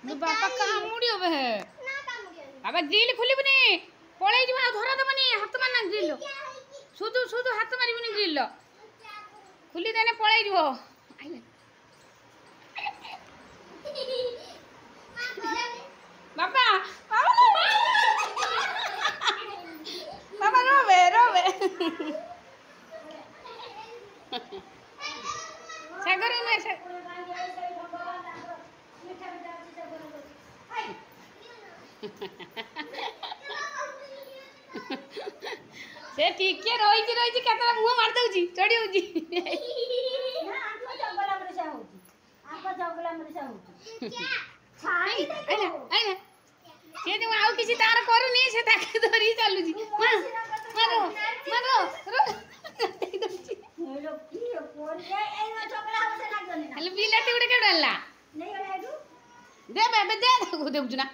बापा कामुड़ी होबे है बाबा ग्रिल खुलिबनी पळै जिबा धरा दबनी हाथ मारना ग्रिल सुदु सुदु हाथ मारिबनी ग्रिल खुली देने पळै जिवो बाबा बाबा रोवे रोवे सागर में से ठीक के रोई केतरा मुंह मार दउची चढ़ी होची ना आको जंगल हमरे से होची आको जंगल हमरे से होची छाई आइला आइला से जो आउ किसी तार करूनी से ताके धरी चालुची मारो मारो रो दे दउची हेलो की कोन के ए जंगल हमसे लागनी ना हेलो बिलाटी उड़े के डल्ला नहीं ओडा दे बे दे को देउची ना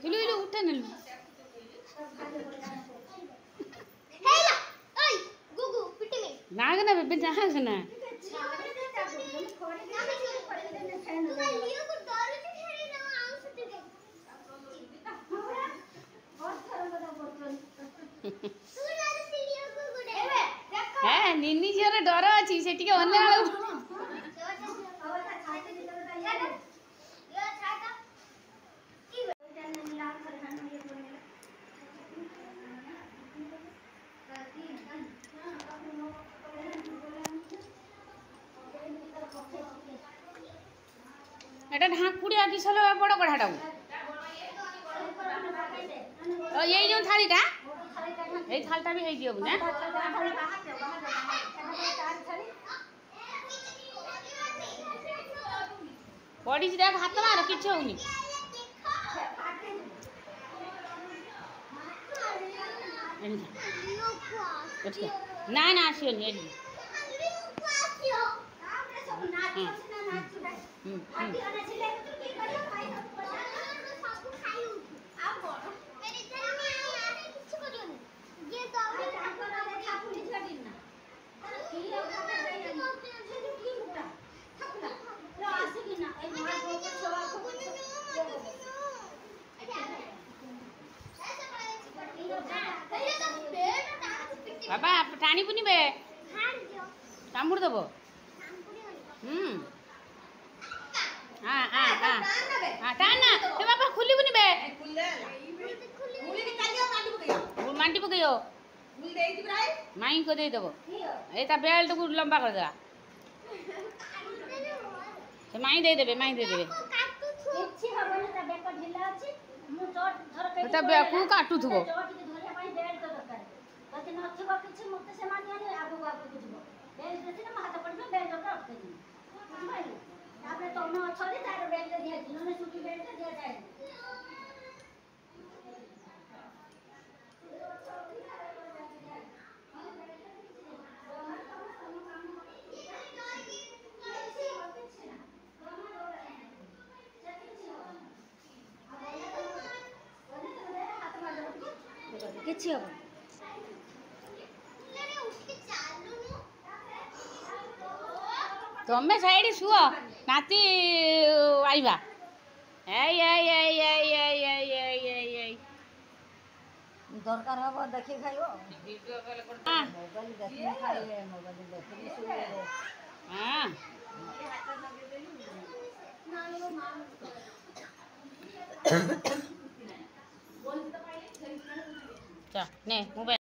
हिलु हिलु उठे नलु हेला ओय गुगु पिटी में नागना बेबे नागना है निन्नी झियर डर अछि से टिके अन्य आलो एटा ढाकुड़ी आदि सलो बड़ कढ़ाटा ये जो थालीटा ए थालटा भी हे दियो ना पड़ी देख हाथ मार किछ होनी ना ना आसियोनी एडी बाबा टाणी पुनी बे कामुड़ दबो हाँ हाँ हाँ हाँ टाना ए बाबा खुली पुनी बे मांडी पकइयो माई को दे दबो एता बेल्ट को लंबा कर दे से माई दे देबे किछि हबो ना बेक ढिला अछि मु चोट धर के एता बेकु काटू थबो कति नथिबो किछि मते से मानिया ने आगु आगु बुझबो बेल देछि ना हाथ पड़बो बेल डक रखते दी बुझबाइलो आपने तो न छली तार बेल दे दिया दिनो ने सुकी बेल दे दिया जाए किछि हबो तमे साइड सुओ नाती आइबा दरकार हबो देखि खाइबो वीडियो कॉल कर मोबाइल देखि खाइबे मोबाइल देखि सुइबे हां बोल तो पाइले चा ने मोबाइल